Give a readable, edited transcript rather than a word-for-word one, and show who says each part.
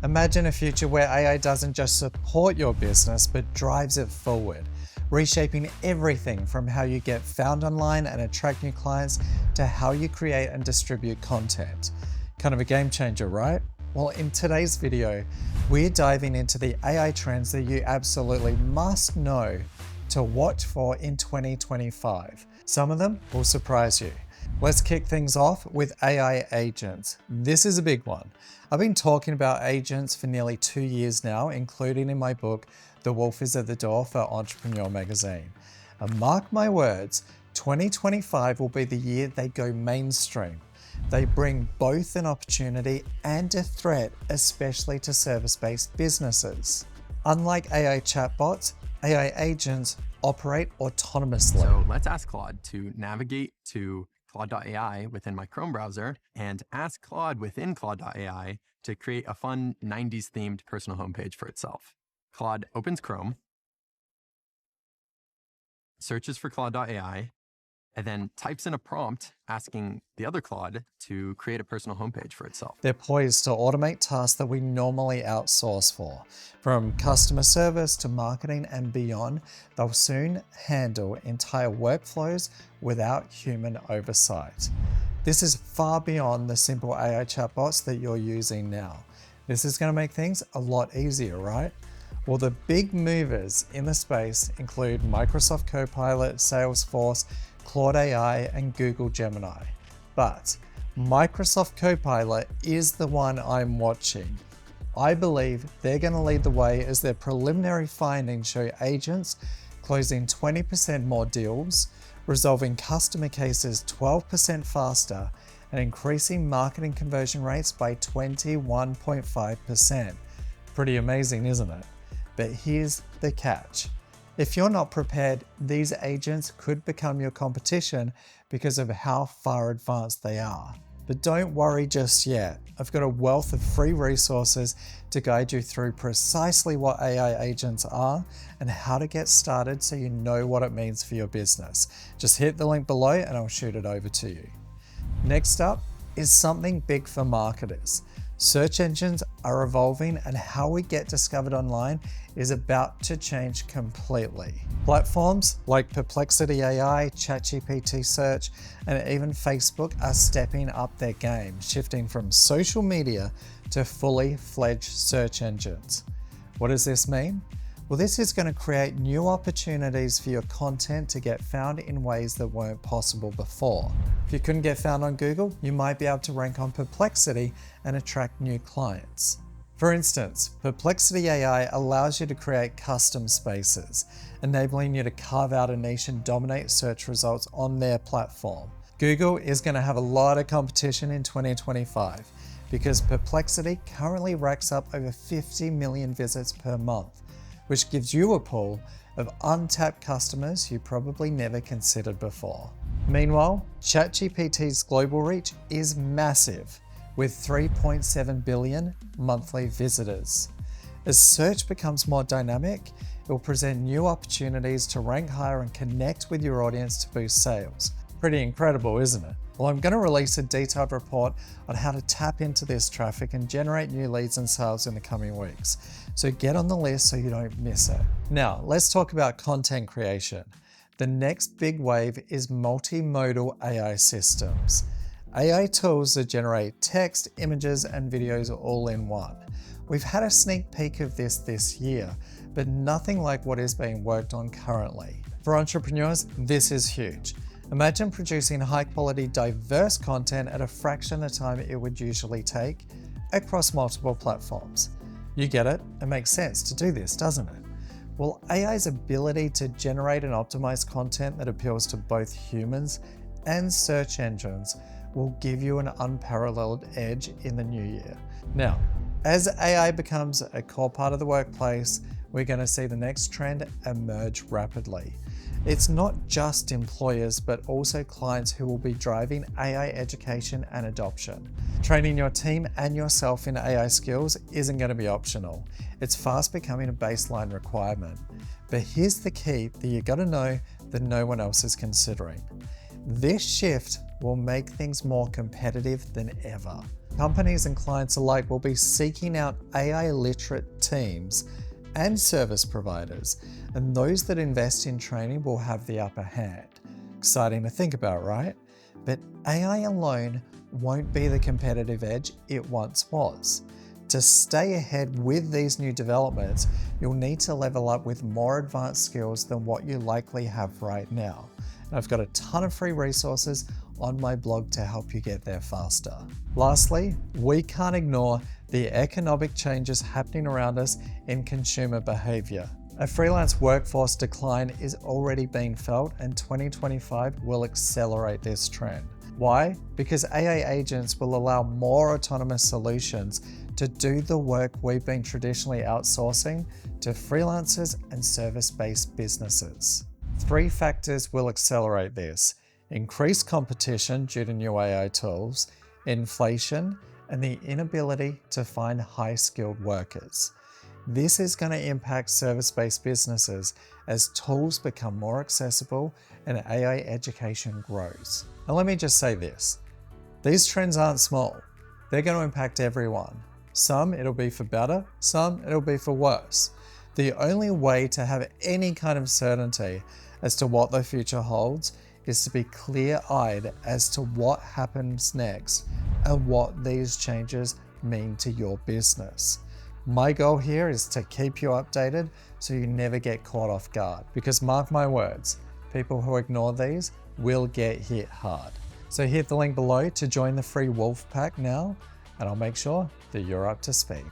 Speaker 1: Imagine a future where AI doesn't just support your business, but drives it forward, reshaping everything from how you get found online and attract new clients to how you create and distribute content. Kind of a game changer, right? Well, in today's video, we're diving into the AI trends that you absolutely must know to watch for in 2025. Some of them will surprise you. Let's kick things off with AI agents. This is a big one. I've been talking about agents for nearly 2 years now, including in my book, The Wolf is at the Door for Entrepreneur Magazine. And mark my words, 2025 will be the year they go mainstream. They bring both an opportunity and a threat, especially to service-based businesses. Unlike AI chatbots, AI agents operate autonomously.
Speaker 2: So let's ask Claude to navigate to Claude.ai within my Chrome browser and ask Claude within Claude.ai to create a fun 90s themed personal homepage for itself. Claude opens Chrome, searches for Claude.ai, and then types in a prompt asking the other Claude to create a personal homepage for itself.
Speaker 1: They're poised to automate tasks that we normally outsource for. From customer service to marketing and beyond, they'll soon handle entire workflows without human oversight. This is far beyond the simple AI chatbots that you're using now. This is going to make things a lot easier, right? Well, the big movers in the space include Microsoft Copilot, Salesforce, Claude AI, and Google Gemini. But Microsoft Copilot is the one I'm watching. I believe they're going to lead the way as their preliminary findings show agents closing 20% more deals, resolving customer cases 12% faster, and increasing marketing conversion rates by 21.5%. Pretty amazing, isn't it? But here's the catch. If you're not prepared, these agents could become your competition because of how far advanced they are. But don't worry just yet. I've got a wealth of free resources to guide you through precisely what AI agents are and how to get started so you know what it means for your business. Just hit the link below and I'll shoot it over to you. Next up is something big for marketers. Search engines are evolving and how we get discovered online is about to change completely. Platforms like Perplexity AI, ChatGPT Search, and even Facebook are stepping up their game, shifting from social media to fully fledged search engines. What does this mean? Well, this is going to create new opportunities for your content to get found in ways that weren't possible before. If you couldn't get found on Google, you might be able to rank on Perplexity and attract new clients. For instance, Perplexity AI allows you to create custom spaces, enabling you to carve out a niche and dominate search results on their platform. Google is going to have a lot of competition in 2025 because Perplexity currently racks up over 50 million visits per month, which gives you a pool of untapped customers you probably never considered before. Meanwhile, ChatGPT's global reach is massive, with 3.7 billion monthly visitors. As search becomes more dynamic, it will present new opportunities to rank higher and connect with your audience to boost sales. Pretty incredible, isn't it? Well, I'm going to release a detailed report on how to tap into this traffic and generate new leads and sales in the coming weeks. So get on the list so you don't miss it. Now, let's talk about content creation. The next big wave is multimodal AI systems. AI tools that generate text, images, and videos all in one. We've had a sneak peek of this year, but nothing like what is being worked on currently. For entrepreneurs, this is huge. Imagine producing high-quality, diverse content at a fraction of the time it would usually take across multiple platforms. You get it? It makes sense to do this, doesn't it? Well, AI's ability to generate and optimize content that appeals to both humans and search engines will give you an unparalleled edge in the new year. Now, as AI becomes a core part of the workplace, we're going to see the next trend emerge rapidly. It's not just employers, but also clients who will be driving AI education and adoption. Training your team and yourself in AI skills isn't going to be optional. It's fast becoming a baseline requirement. But here's the key that you got to know that no one else is considering. This shift will make things more competitive than ever. Companies and clients alike will be seeking out AI literate teams and service providers, and those that invest in training will have the upper hand. Exciting to think about, right? But AI alone won't be the competitive edge it once was. To stay ahead with these new developments, you'll need to level up with more advanced skills than what you likely have right now. And I've got a ton of free resources on my blog to help you get there faster. Lastly, we can't ignore the economic changes happening around us in consumer behavior. A freelance workforce decline is already being felt, and 2025 will accelerate this trend. Why? Because AI agents will allow more autonomous solutions to do the work we've been traditionally outsourcing to freelancers and service-based businesses. 3 factors will accelerate this: increased competition due to new AI tools, inflation, and the inability to find high-skilled workers. This is going to impact service-based businesses as tools become more accessible and AI education grows. And let me just say this, these trends aren't small. They're going to impact everyone. Some it'll be for better, some it'll be for worse. The only way to have any kind of certainty as to what the future holds is to be clear-eyed as to what happens next and what these changes mean to your business. My goal here is to keep you updated so you never get caught off guard, because mark my words, people who ignore these will get hit hard. So hit the link below to join the free Wolf Pack now, and I'll make sure that you're up to speed.